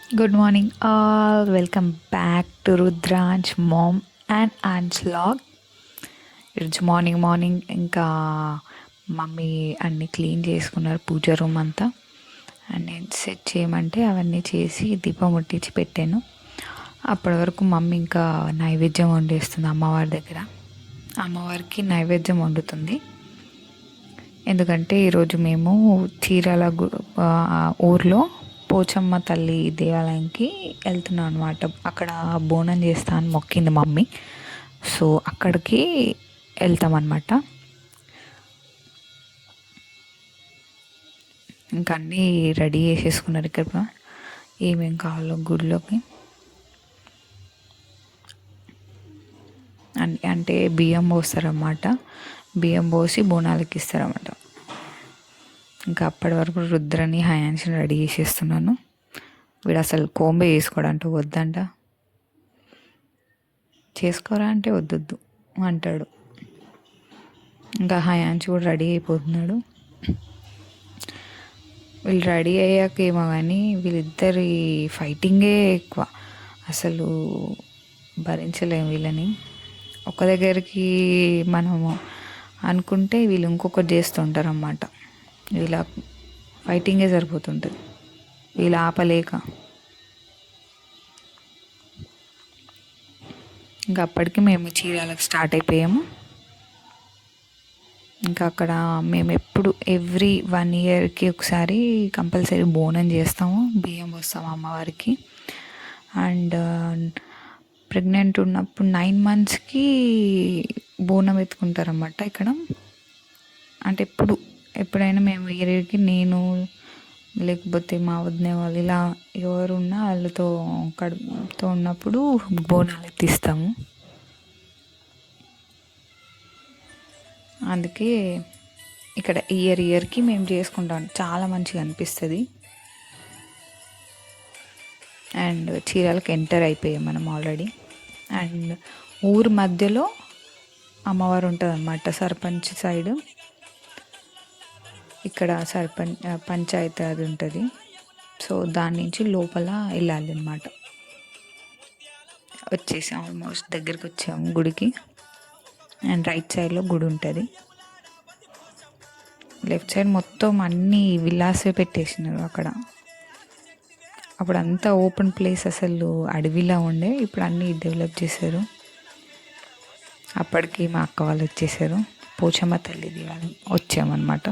Good morning, all. Welcome back to Rudran's mom and aunt's vlog. ఈరోజు morning ఇంకా mummy అన్నీ clean చేసుకున్నారు పూజ room అంతా. అండ్ నేను సెట్ చేయమంటే అవన్నీ చేసి దీపం ముట్టించి పెట్టాను. అప్పటి వరకు మమ్మీ ఇంకా నైవేద్యం వండేస్తుంది అమ్మవారి దగ్గర. అమ్మవారికి నైవేద్యం వండుతుంది. ఎందుకంటే ఈరోజు మేము చీరాల ఊర్లో పోచమ్మ తల్లి దేవాలయంకి వెళ్తున్నాం అనమాట. అక్కడ బోనం చేస్తా అని మొక్కింది మమ్మీ. సో అక్కడికి వెళ్తామన్నమాట. ఇంకా అన్నీ రెడీ చేసేసుకున్నారు ఇక్కడ ఏమేం కావాలో గుడిలోకి. అంటే బియ్యం పోస్తారన్నమాట. బియ్యం పోసి బోనాలకి ఇస్తారన్నమాట. ఇంకా అప్పటి వరకు రుద్రని హయాన్స్ని రెడీ చేసేస్తున్నాను. వీడు అసలు కోంబే చేసుకోవడంట వద్దంట. చేసుకోరా అంటే వద్దొద్దు అంటాడు. ఇంకా హయాన్స్ కూడా రెడీ అయిపోతున్నాడు. వీళ్ళు రెడీ అయ్యాక ఏమో కానీ వీళ్ళిద్దరి ఫైటింగే ఎక్కువ. అసలు భరించలేము వీళ్ళని. ఒక దగ్గరికి మనము అనుకుంటే వీళ్ళు ఇంకొకటి చేస్తుంటారు అన్నమాట. వీళ్ళ ఫైటింగే సరిపోతుంటుంది వీళ్ళు ఆపలేక. ఇంకా అప్పటికి మేము చీరాలకు స్టార్ట్ అయిపోయాము. ఇంకా అక్కడ మేము ఎవ్రీ 1 ఇయర్కి ఒకసారి కంపల్సరీ బోనం చేస్తాము, బియ్యం పోస్తాము అమ్మవారికి. అండ్ ప్రెగ్నెంట్ ఉన్నప్పుడు 9 మంత్స్కి బోనం ఎత్తుకుంటారన్నమాట ఇక్కడ. అంటే ఎప్పుడైనా మేము ఇయర్కి నేను లేకపోతే మా వదిన వాళ్ళు ఇలా ఎవరున్నా వాళ్ళతో కడుపుతో ఉన్నప్పుడు బోనాలు ఎత్తిస్తాము. అందుకే ఇక్కడ ఇయర్కి మేము చేసుకుంటాం. చాలా మంచిగా అనిపిస్తుంది. అండ్ చీరాలకు ఎంటర్ అయిపోయాం మనం ఆల్రెడీ. అండ్ ఊరు మధ్యలో అమ్మవారు ఉంటుంది అన్నమాట. సర్పంచ్ సైడ్ ఇక్కడ పంచాయతీ అది ఉంటుంది. సో దాని నుంచి లోపల వెళ్ళాలి అన్నమాట. వచ్చేసాం, ఆల్మోస్ట్ దగ్గరికి వచ్చాము గుడికి. అండ్ రైట్ సైడ్లో గుడి ఉంటుంది. లెఫ్ట్ సైడ్ మొత్తం అన్నీ విల్లాసే పెట్టేసినారు అక్కడ. అప్పుడు అంతా ఓపెన్ ప్లేస్, అసలు అడవిలా ఉండే. ఇప్పుడు అన్నీ డెవలప్ చేశారు. అప్పటికి మా అక్క వాళ్ళు వచ్చేసారు. పోచమ్మ తల్లి దేవాలయం వచ్చామన్నమాట.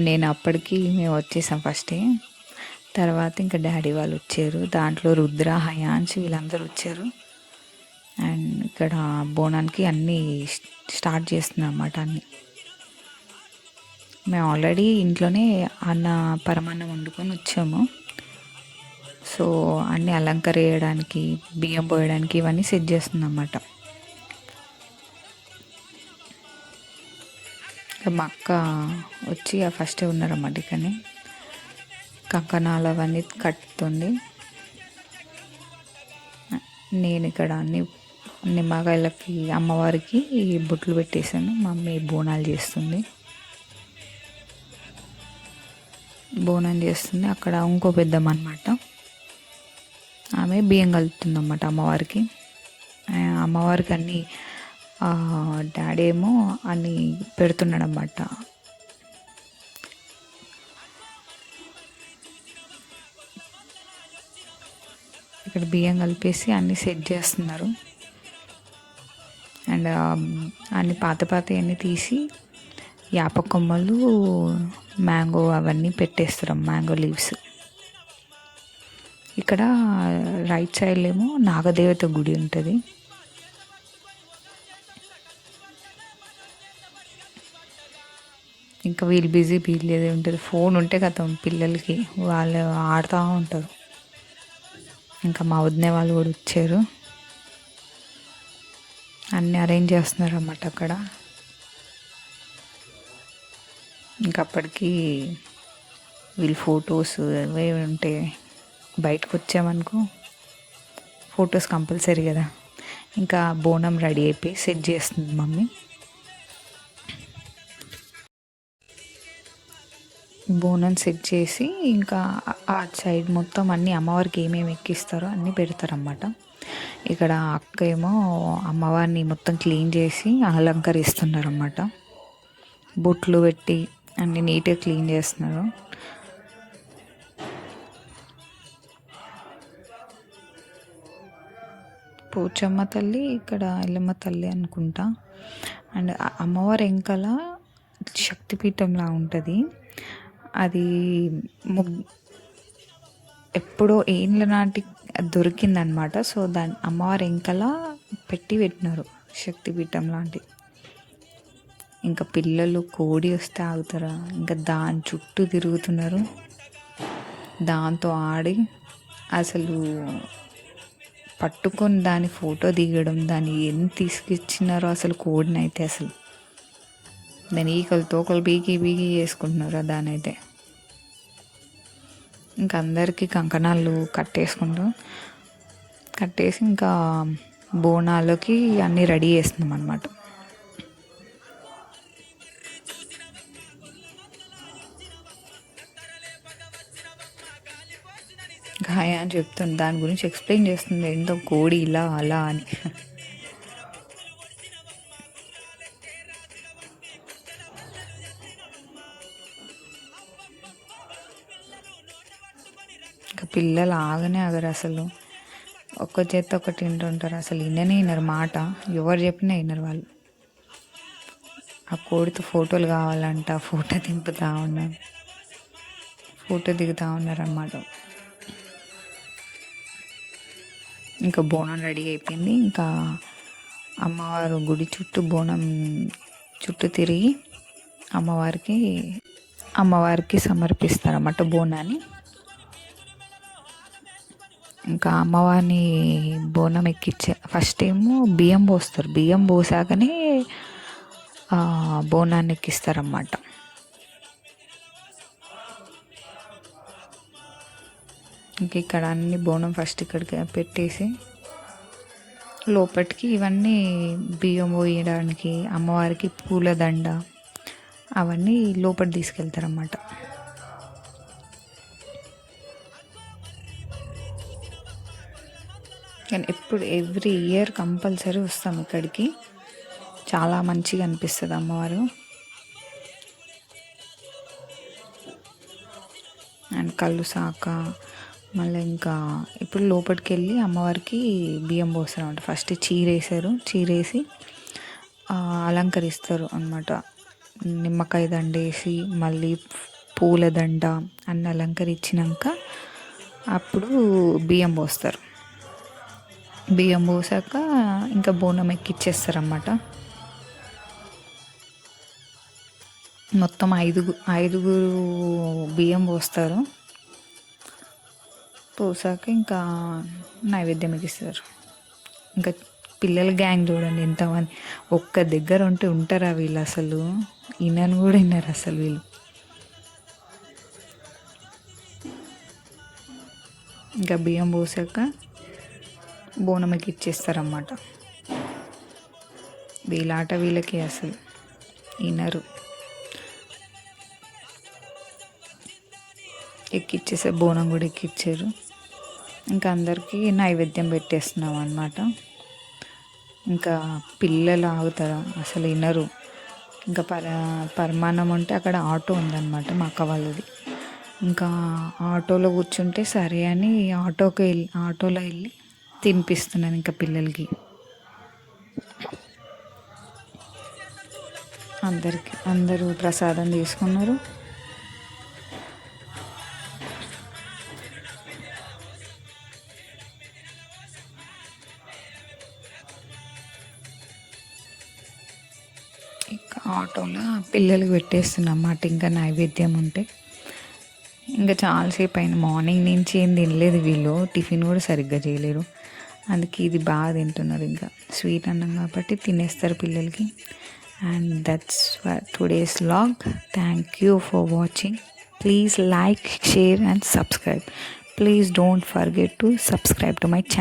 నేను అప్పటికి మేము వచ్చేసాం ఫస్టే. తర్వాత ఇంకా డాడీ వాళ్ళు వచ్చారు. దాంట్లో రుద్ర, హయాన్స్ వీళ్ళందరూ వచ్చారు. అండ్ ఇక్కడ బోనానికి అన్నీ స్టార్ట్ చేస్తున్నాం అన్నమాట. అన్నీ మేము ఆల్రెడీ ఇంట్లోనే పరమాన్నం వండుకొని వచ్చాము. సో అన్నీ అలంకరేయడానికి, బియ్యం పోయడానికి ఇవన్నీ సెట్ చేస్తున్నాం అన్నమాట. మా అక్క వచ్చి ఫస్టే ఉన్నారన్నమాట. ఇక్కడనే కంకణాలు అవన్నీ కట్టుతుంది. నేను ఇక్కడ అన్ని నిమ్మకాయలకి అమ్మవారికి బొట్లు పెట్టేశాను. మమ్మీ బోనాలు చేస్తుంది. అక్కడ ఇంకో పెద్దమ్మ అనమాట, ఆమె బియ్యం కలుపుతుంది అన్నమాట అమ్మవారికి. అన్నీ డాడీ ఏమో అన్నీ పెడుతున్నాడు అన్నమాట. ఇక్కడ బియ్యం కలిపేసి అన్నీ సెట్ చేస్తున్నారు. అండ్ అన్ని పాత అన్నీ తీసి యాప కొమ్మలు, మ్యాంగో అవన్నీ పెట్టేస్తారు, మ్యాంగో లీవ్స్. ఇక్కడ రైట్ సైడ్లో ఏమో నాగదేవత గుడి ఉంటుంది. ఇంకా వీళ్ళు బిజీ ఉంటుంది. ఫోన్ ఉంటే కదా పిల్లలకి, వాళ్ళు ఆడుతూ ఉంటారు. ఇంకా మా వదిన వాళ్ళు కూడా వచ్చారు. అన్నీ అరేంజ్ చేస్తున్నారు అన్నమాట అక్కడ. ఇంకా అప్పటికి వీళ్ళు ఫొటోస్ అవే ఉంటే బయటకు వచ్చామనుకో ఫొటోస్ కంపల్సరీ కదా. ఇంకా బోనం రెడీ అయిపోయి సెట్ చేస్తుంది మమ్మీ. బోనం సెట్ చేసి ఇంకా ఆ సైడ్ మొత్తం అన్నీ అమ్మవారికి ఏమేమి ఎక్కిస్తారో అన్నీ పెడతారన్నమాట. ఇక్కడ అక్క ఏమో అమ్మవారిని మొత్తం క్లీన్ చేసి అలంకరిస్తున్నారన్నమాట. బొట్లు పెట్టి అన్ని నీట్గా క్లీన్ చేస్తున్నారు. పోచమ్మ తల్లి, ఇక్కడ ఎల్లమ్మ తల్లి అనుకుంటా. అండ్ అమ్మవారి వెనకాల శక్తిపీఠంలా ఉంటుంది. అది ఎప్పుడో ఏండ్ల నాటి దొరికిందనమాట. సో దాని అమ్మవారి వెనకాల పెట్టినారు శక్తిపీఠం లాంటి. ఇంకా పిల్లలు కోడి వస్తే ఆగుతారా, ఇంకా దాని చుట్టూ తిరుగుతున్నారు. దాంతో ఆడి అసలు పట్టుకొని దాని ఫోటో దిగడం, దాన్ని ఎంత తీసుకొచ్చినారో అసలు కోడిని అయితే అసలు దాని ఈకలు తోకలు బీకి బీకి చేసుకుంటున్నారు దాని అయితే. ఇంకా అందరికీ కంకణాలు కట్టేసి ఇంకా బోనాలకి అన్నీ రెడీ చేస్తున్నాం అన్నమాట. హాయ్ అని చెప్తుంది, దాని గురించి ఎక్స్ప్లెయిన్ చేస్తుంది, ఏంటో కోడి ఇలా అలా అని. ఇంకా పిల్లలు ఆగనే ఆగరు అసలు, ఒక్క చేత ఒకటి వింటుంటారు. అసలు వినరు మాట, ఎవరు చెప్పినా వినరు వాళ్ళు. ఆ కోడితో ఫోటోలు కావాలంట, ఫోటో దిగుతూ ఉన్నారు అన్నమాట. ఇంకా బోనం రెడీ అయిపోయింది. ఇంకా అమ్మవారు గుడి చుట్టూ బోనం చుట్టూ తిరిగి అమ్మవారికి సమర్పిస్తారన్నమాట బోనాన్ని. ఇంకా అమ్మవారిని బోనం ఎక్కించే ఫస్ట్ ఏమో బియ్యం పోస్తారు, బియ్యం పోసాకనే బోనాన్ని ఎక్కిస్తారన్నమాట. ఇంక ఇక్కడ అన్ని బోనం ఫస్ట్ ఇక్కడికి పెట్టేసి లోపలికి ఇవన్నీ బియ్యం పోయడానికి, అమ్మవారికి పూలదండ అవన్నీ లోపలికి తీసుకెళ్తారన్నమాట. కానీ ఎవ్రీ ఇయర్ కంపల్సరీ వస్తాం ఇక్కడికి. చాలా మంచిగా అనిపిస్తుంది అమ్మవారు. అండ్ కళ్ళు సాక మళ్ళీ ఇంకా ఇప్పుడు లోపలికి వెళ్ళి అమ్మవారికి బియ్యం పోస్తారు అనమాట. ఫస్ట్ చీరేసి అలంకరిస్తారు అనమాట. నిమ్మకాయ దండ వేసి మళ్ళీ పూలదండ అన్ని అలంకరించినాక అప్పుడు బియ్యం పోస్తారు. బియ్యం పోసాక ఇంకా బోనం ఎక్కిచ్చేస్తారన్నమాట. మొత్తం ఐదుగురు బియ్యం పోస్తారు. పోసాక ఇంకా నైవేద్యం ఎక్కిస్తారు. ఇంకా పిల్లల గ్యాంగ్ చూడండి ఎంతమంది ఒక్క దగ్గర ఉంటారా వీళ్ళు, అసలు వినను కూడా విన్నారు అసలు వీళ్ళు. ఇంకా బియ్యం పోసాక బోనం ఎక్కిచ్చేస్తారన్నమాట. వీళ్ళ వీళ్ళకి అసలు వినరు. ఎక్కిచ్చేసే బోనం కూడా ఎక్కిచ్చారు. ఇంకా అందరికీ నైవేద్యం పెట్టేస్తున్నాం అన్నమాట. ఇంకా పిల్లలు ఆగుతారా అసలు వినరు. ఇంకా పరమాన్నం అంటే అక్కడ ఆటో ఉందన్నమాట మా అక్క వాళ్ళది. ఇంకా ఆటోలో కూర్చుంటే సరే అని ఆటోలో వెళ్ళి తినిపిస్తున్నాను ఇంకా పిల్లలకి. అందరూ ప్రసాదం తీసుకున్నారు. ఆటోలో పిల్లలకి పెట్టేస్తున్నా అన్నమాట. ఇంకా నైవేద్యం ఉంటే ఇంకా చాలాసేపు అయింది, మార్నింగ్ నుంచి ఏం తినలేదు వీళ్ళు, టిఫిన్ కూడా సరిగ్గా చేయలేరు. అందుకే ఇది బాగా తింటున్నారు. ఇంకా స్వీట్ అన్నం కాబట్టి తినేస్తారు పిల్లలకి. And that's today's vlog. Thank you for watching. Please like, share and subscribe. Please don't forget to subscribe to my channel.